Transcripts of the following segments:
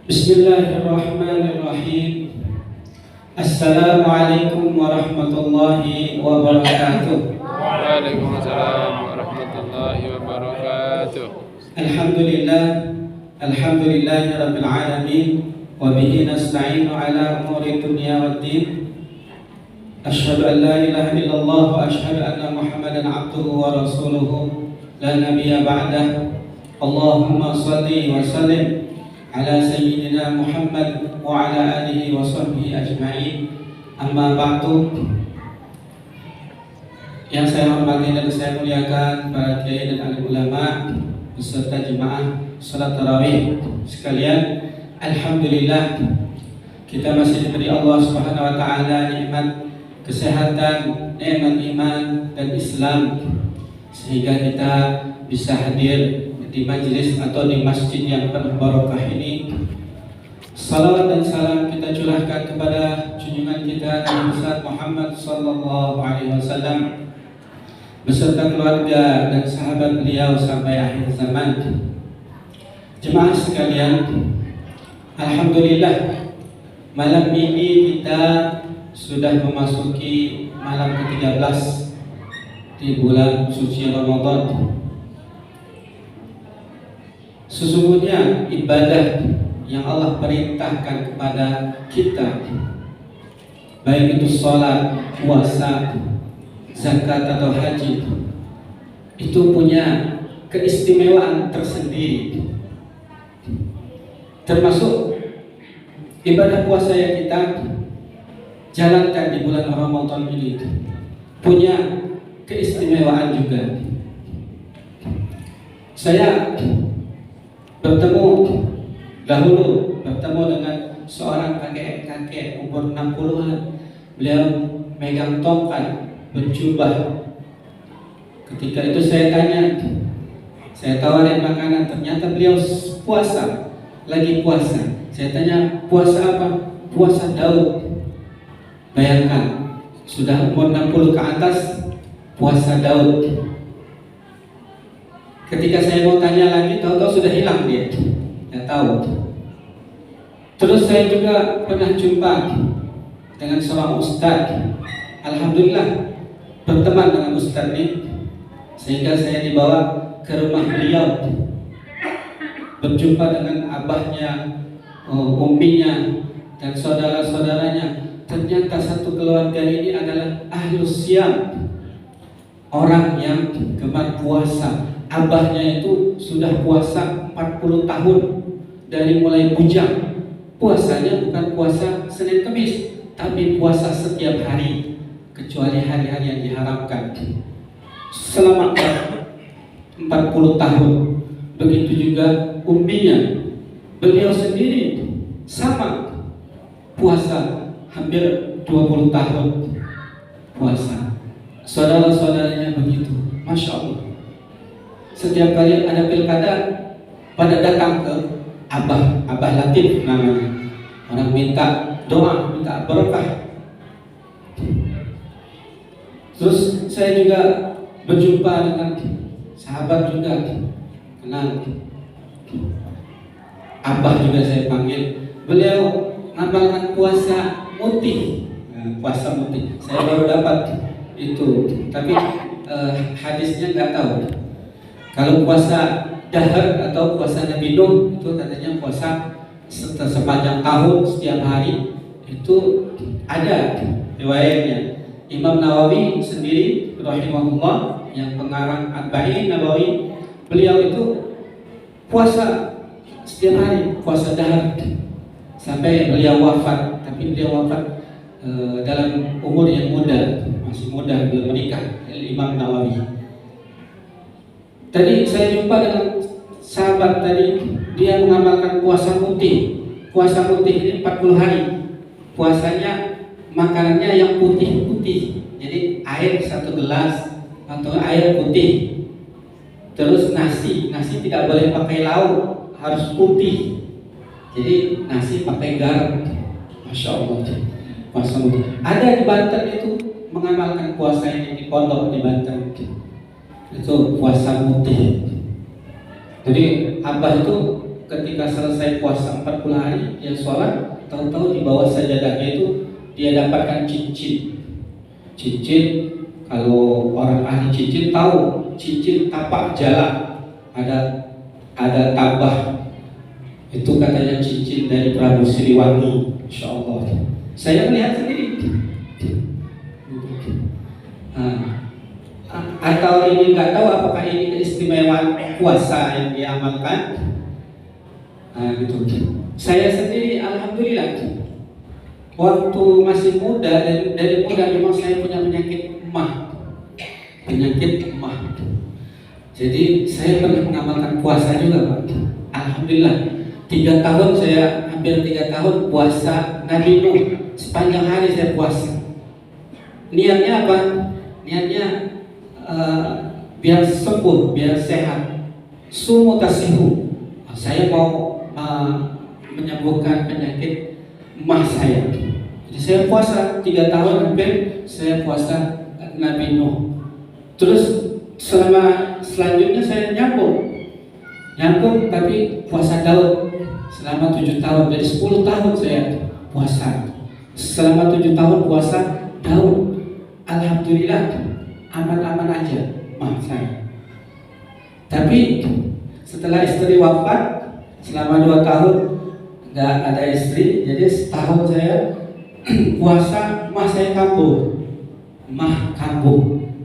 Bismillahirrahmanirrahim. Assalamualaikum warahmatullahi wabarakatuh. Waalaikumsalam warahmatullahi wabarakatuh. Alhamdulillahi rabbil alamin wa bihi nasta'inu ala umuri dunya waddin. Asyhadu an la ilaha illallah wa asyhadu anna Muhammadan abduhu wa rasuluhu la nabiyya ba'dah. Allahumma shalli wa sallim ala sayyidina Muhammad wa ala alihi wa sahbihi ajma'in. Amma ba'du. Yang saya hormati dan saya muliakan para kiai dan alim ulama beserta jemaah salat tarawih sekalian. Alhamdulillah kita masih diberi Allah Subhanahu wa taala nikmat kesehatan, nikmat iman dan Islam sehingga kita bisa hadir di majelis atau di masjid yang penuh barokah ini. Salawat dan salam kita curahkan kepada junjungan kita Nabi besar Muhammad sallallahu alaihi wasallam beserta keluarga dan sahabat beliau sampai akhir zaman. Jemaah sekalian, alhamdulillah malam ini kita sudah memasuki malam ke-13 di bulan suci Ramadan. Sesungguhnya ibadah yang Allah perintahkan kepada kita, baik itu sholat, puasa, zakat atau haji, itu punya keistimewaan tersendiri. Termasuk ibadah puasa yang kita jalankan di bulan Ramadan ini punya keistimewaan juga. Saya dahulu bertemu dengan seorang kakek umur 60-an. Beliau megang tongkat berjubah. Ketika itu saya tanya, saya tawarin makanan, ternyata beliau lagi puasa. Saya tanya, puasa apa? Puasa Daud. Bayangkan, sudah umur 60 ke atas, puasa Daud. Ketika saya mau tanya lagi, tahu-tahu sudah hilang dia. Tidak tahu. Terus saya juga pernah jumpa dengan seorang ustadz. Alhamdulillah berteman dengan ustadz ini, sehingga saya dibawa ke rumah beliau, berjumpa dengan abahnya, umminya, dan saudara-saudaranya. Ternyata satu keluarga ini adalah ahlus siyam, orang yang gemar puasa. Abahnya itu sudah puasa 40 tahun dari mulai bujang. Puasanya bukan puasa Senin Kamis, tapi puasa setiap hari kecuali hari-hari yang diharamkan. Selama 40 tahun. Begitu juga umminya. Beliau sendiri sama puasa hampir 20 tahun puasa. Saudara-saudaranya begitu. Masya Allah. Setiap kali ada pilkada pada datang ke Abah Latif namanya. Orang minta doa, minta berkah. Terus saya juga berjumpa dengan sahabat juga, kenal. Abah juga saya panggil. Beliau ngamalkan puasa mutih. Puasa mutih. Saya baru dapat itu, tapi hadisnya nggak tahu. Kalau puasa dahar atau puasa Nabi Nuh itu katanya puasa sepanjang tahun setiap hari, itu ada riwayatnya. Imam Nawawi sendiri rahimahullah yang pengarang Arba'in Nawawi, beliau itu puasa setiap hari, puasa dahar sampai beliau wafat. Tapi beliau wafat dalam umur yang muda, masih muda, belum menikah. Imam Nawawi. Tadi saya jumpa dengan sahabat tadi, dia mengamalkan puasa putih. Puasa putih ini 40 hari. Puasanya makanannya yang putih-putih. Jadi air 1 gelas atau air putih. Terus nasi tidak boleh pakai lauk, harus putih. Jadi nasi pakai garam. Masya Allah. Puasa putih. Ada di Banten itu mengamalkan puasa ini di pondok di Banten. Itu puasa putih. Jadi abah itu ketika selesai puasa 40 hari dia sholat, tahu-tahu di bawah sajadahnya itu dia dapatkan cincin. Cincin, kalau orang ahli cincin tahu, cincin tapak jala, ada tabah. Itu katanya cincin dari Prabu Siliwangi, insya Allah. Saya melihat sendiri. Atau ini nggak tahu apakah ini keistimewaan puasa yang diamalkan. Gitu. Saya sendiri alhamdulillah waktu masih muda, dari muda memang saya punya penyakit emah. Jadi saya pernah mengamalkan puasa juga, Pak. Alhamdulillah 3 tahun saya, hampir 3 tahun puasa Nabi Nuh, sepanjang hari saya puasa. Niatnya apa? Niatnya biar sembuh, biar sehat. Sumu tasihu. Saya mau menyembuhkan penyakit emah saya. Jadi saya puasa 3 tahun hampir saya puasa Nabi Nuh. Terus selanjutnya saya nyambung tapi puasa Daud selama 7 tahun. Jadi 10 tahun saya puasa. Selama 7 tahun puasa Daud. Alhamdulillah aman-aman aja mah saya. Tapi setelah istri wafat selama 2 tahun nggak ada istri, jadi setahun saya puasa mah saya kambuh.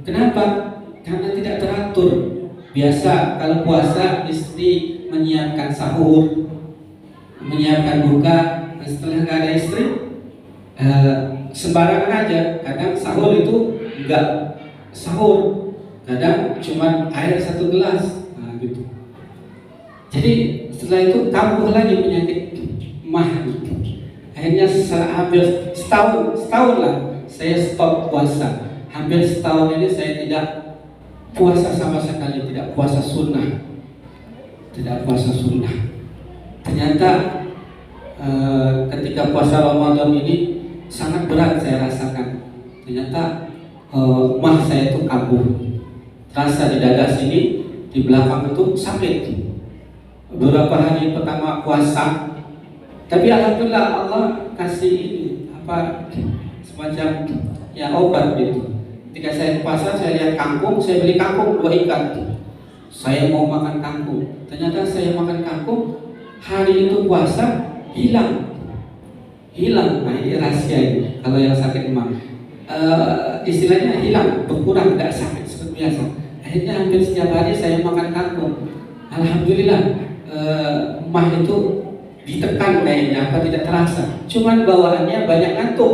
Kenapa? Karena tidak teratur. Biasa kalau puasa istri menyiapkan sahur, menyiapkan buka. Setelah nggak ada istri, sembarangan aja. Kadang sahur itu enggak sahur, kadang cuma air 1 gelas, gitu. Jadi setelah itu kambuh lagi penyakit mah. Akhirnya hampir setahun lah saya stop puasa. Hampir setahun ini saya tidak puasa sama sekali, tidak puasa sunnah. Ternyata ketika puasa Ramadan ini sangat berat saya rasakan. Ternyata mah saya itu kambuh, terasa di dada sini, di belakang itu sakit. Beberapa hari pertama puasa, tapi alhamdulillah Allah kasih ini semacam ya obat gitu. Ketika saya puasa, saya lihat kangkung, saya beli kangkung 2 ikat. Saya mau makan kangkung, ternyata saya makan kangkung, hari itu puasa hilang. Nah ini rahasia ini. Kalau yang sakit emah, istilahnya hilang, berkurang, tidak sakit seperti biasa. Akhirnya hampir setiap hari saya makan kangkung. Alhamdulillah emah itu ditekan kayaknya, apa tidak terasa. Cuman bawaannya banyak ngantuk.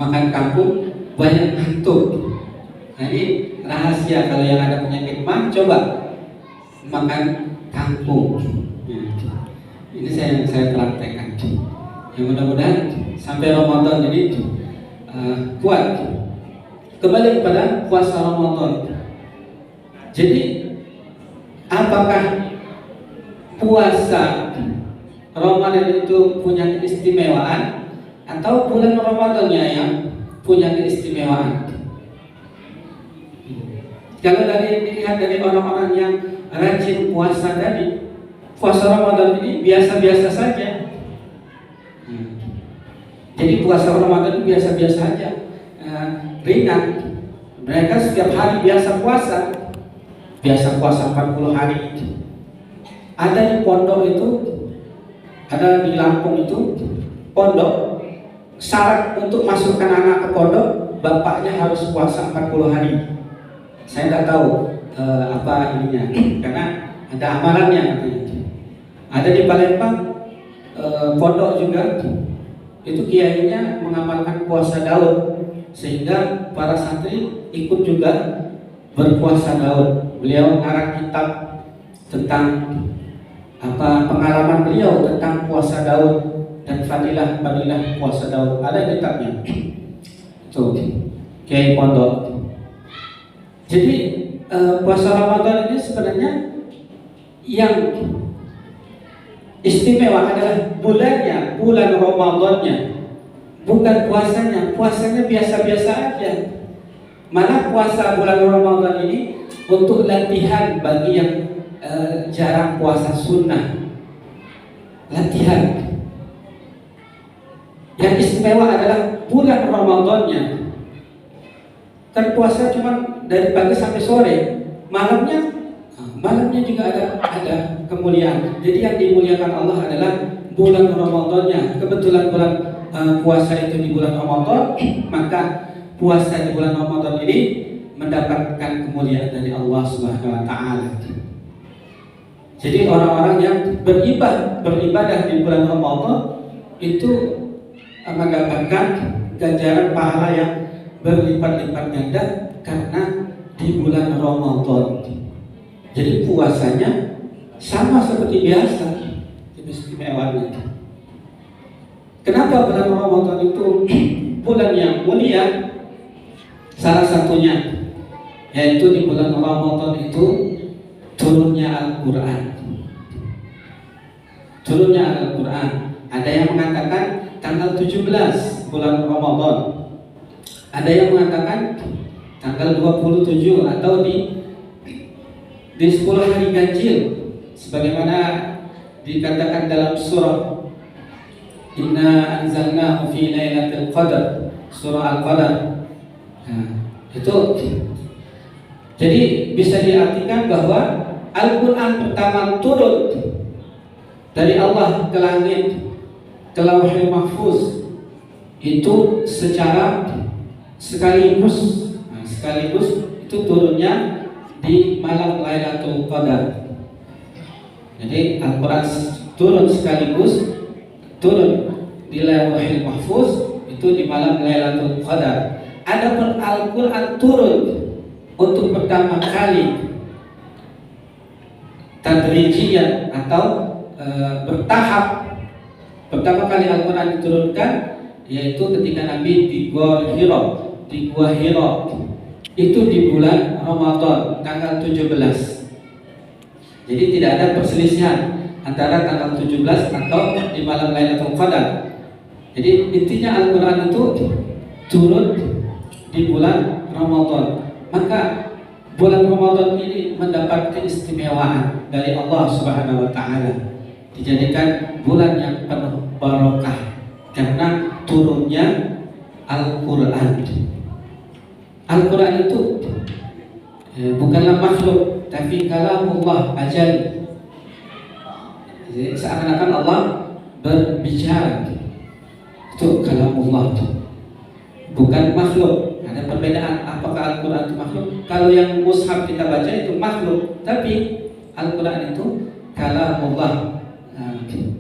Makan kangkung banyak ngantuk. Nah ini rahasia kalau yang ada penyakit emah, coba makan kangkung. Ini saya praktekkan. Ya mudah-mudahan sampai Ramadan ini kuat. Kembali kepada puasa Ramadan. Jadi apakah puasa Ramadan itu punya keistimewaan atau bulan Ramadannya yang punya keistimewaan? Kalau dilihat dari orang-orang yang rajin puasa tadi, puasa Ramadan ini biasa-biasa saja. Jadi puasa Ramadan itu biasa-biasa saja, ringan. Mereka setiap hari biasa puasa 40 hari. Ada di pondok itu, ada di Lampung itu pondok, syarat untuk masukkan anak ke pondok, bapaknya harus puasa 40 hari. Saya tidak tahu apa ininya, karena ada amalannya katanya. Ada di Palembang pondok juga, itu kiainya mengamalkan puasa Daud, sehingga para santri ikut juga berpuasa Daud. Beliau ngarang kitab tentang pengalaman beliau tentang puasa Daud dan fadilah puasa Daud. Ada kitabnya. Tuh, kiai pondok. Jadi puasa Ramadan ini sebenarnya yang istimewa adalah bulannya, bulan Ramadannya, bukan puasanya. Puasanya biasa-biasa aja. Malah puasa bulan Ramadan ini untuk latihan bagi yang jarang puasa sunnah, latihan. Yang istimewa adalah bulan Ramadannya. Kan puasa cuma dari pagi sampai sore, malamnya juga ada kemuliaan. Jadi yang dimuliakan Allah adalah bulan Ramadannya. Kebetulan bulan puasa itu di bulan Ramadan, maka puasa di bulan Ramadan ini mendapatkan kemuliaan dari Allah Subhanahu wa taala. Jadi orang-orang yang beribadah di bulan Ramadan itu mendapatkan ganjaran pahala yang berlipat-lipat ganda karena di bulan Ramadan. Jadi puasanya sama seperti biasa, istimewanya. Kenapa bulan Ramadan itu bulan yang mulia? Salah satunya yaitu di bulan Ramadan itu turunnya Al-Quran. Turunnya Al-Quran. Ada yang mengatakan tanggal 17 bulan Ramadan. Ada yang mengatakan tanggal 27 atau di 10 hari ganjil, sebagaimana dikatakan dalam surah Inna anzalnahu fi lailatul qadar, surah Al-Qadar. Nah, itu jadi bisa diartikan bahwa Al-Quran pertama turun dari Allah ke langit, ke Lauhul Mahfuz, itu secara sekaligus itu turunnya di malam Lailatul Qadar. Jadi Al-Quran turun sekaligus, turun di Lauhul Mahfuz itu di malam Lailatul Qadar. Adapun Al-Quran turun untuk pertama kali tadrijian atau bertahap. Pertama kali Al-Quran diturunkan yaitu ketika Nabi di Gua Hira, itu di bulan Ramadan tanggal 17. Jadi tidak ada perselisihan antara tanggal 17 atau di malam Lailatul Qadar. Jadi intinya Al-Quran itu turun di bulan Ramadan. Maka bulan Ramadan ini mendapat keistimewaan dari Allah Subhanahu wa taala. Dijadikan bulan yang penuh barokah karena turunnya Al-Quran. Al-Quran itu bukanlah makhluk, tapi kalamullah ajal. Jadi seakan-akan Allah berbicara. Itu kalamullah, bukan makhluk. Ada perbedaan, apakah Al-Quran itu makhluk? Kalau yang mushaf kita baca itu makhluk, tapi Al-Quran itu kalamullah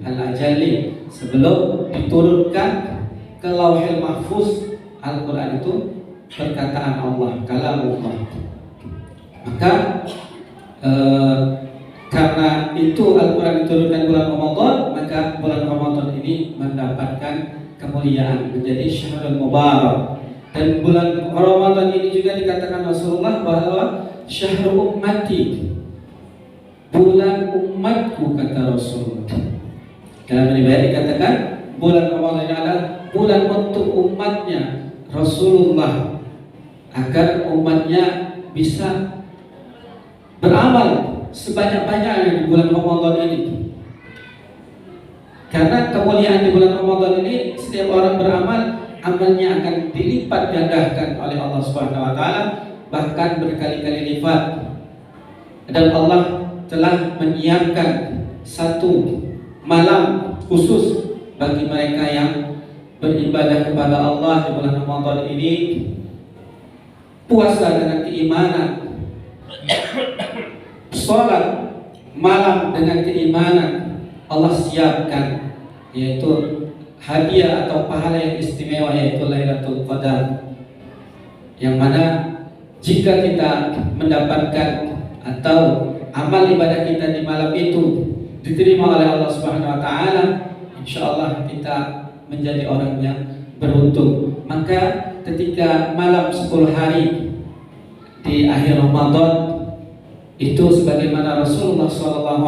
al-ajali. Sebelum diturunkan ke Lauhul Mahfuz, Al-Quran itu perkataan Allah, kalamullah. Maka karena itu Al-Quran diturunkan bulan Ramadan, maka bulan Ramadan ini mendapatkan kemuliaan, menjadi syahrul mubarak. Dan bulan Ramadan ini juga dikatakan Rasulullah bahwa syahrul ummati, bulan umatku, kata Rasulullah. Dalam riwayat dikatakan bulan Ramadan ini adalah bulan untuk umatnya Rasulullah, agar umatnya bisa beramal sebanyak-banyaknya di bulan Ramadan ini. Karena kemuliaan di bulan Ramadan ini, setiap orang beramal, amalnya akan dilipat gandakan oleh Allah Subhanahu wa taala, bahkan berkali-kali lipat. Dan Allah telah menyiapkan satu malam khusus bagi mereka yang beribadah kepada Allah di bulan Ramadan ini. Puasa dengan keimanan, sholat malam dengan keimanan, Allah siapkan yaitu hadiah atau pahala yang istimewa, yaitu Lailatul Qadar, yang mana jika kita mendapatkan atau amal ibadah kita di malam itu diterima oleh Allah Subhanahu wa taala, insyaallah kita menjadi orang yang beruntung. Maka ketika malam 10 hari di akhir Ramadan itu, sebagaimana Rasulullah SAW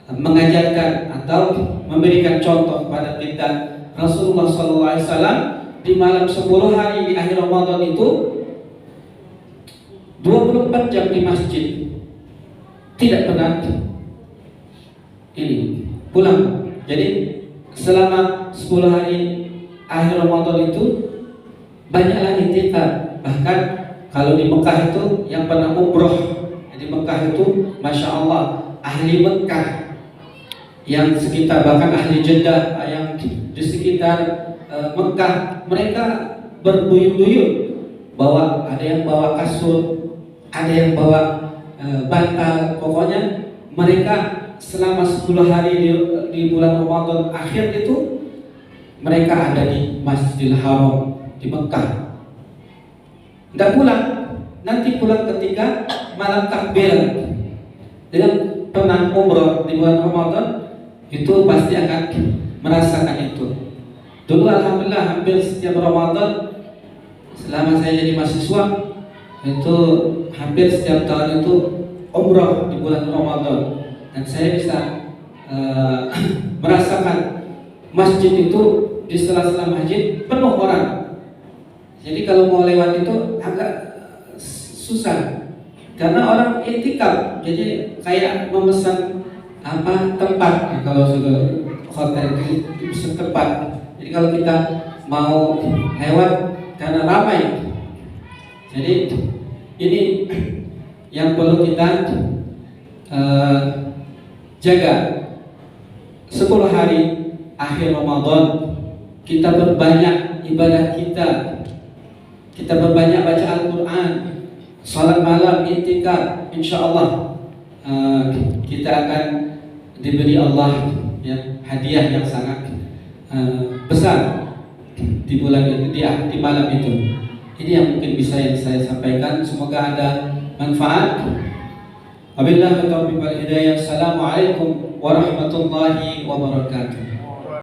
mengajarkan atau memberikan contoh kepada kita, Rasulullah SAW di malam 10 hari di akhir Ramadan itu 24 jam di masjid. tidak pernah ini pulang. Jadi selama 10 hari akhir Ramadan itu banyaklah i'tikaf. Bahkan kalau di Mekah itu yang pernah umroh di Mekah itu, masya Allah, ahli Mekah yang sekitar, bahkan ahli Jeddah yang di sekitar Mekah, mereka berbuyut-buyut bawa, ada yang bawa kasur, ada yang bawa bantal. Pokoknya mereka selama 10 hari di bulan Ramadan akhir itu mereka ada di Masjidil Haram di Mekah. Tidak pulang, nanti pulang ketika malam takbir. Dengan pernah umroh di bulan Ramadan itu pasti akan merasakan itu. Dulu alhamdulillah hampir setiap Ramadan selama saya jadi mahasiswa itu hampir setiap tahun itu umroh di bulan Ramadan, dan saya bisa merasakan masjid itu di sela-sela masjid penuh orang. Jadi kalau mau lewat itu agak susah karena orang i'tikaf. Jadi kayak memesan tempat ya, kalau sudah hotel itu pesan tempat. Jadi kalau kita mau lewat karena ramai. Jadi ini yang perlu kita jaga. 10 hari akhir Ramadan kita berbanyak ibadah kita berbanyak baca Al-Quran, salat malam, i'tikaf. InsyaAllah kita akan diberi Allah ya, hadiah yang sangat besar di bulan itu, di malam itu. Ini yang mungkin bisa yang saya sampaikan. Semoga ada manfaat. Wabillahi taufiq wal hidayah. Assalamualaikum warahmatullahi wabarakatuh.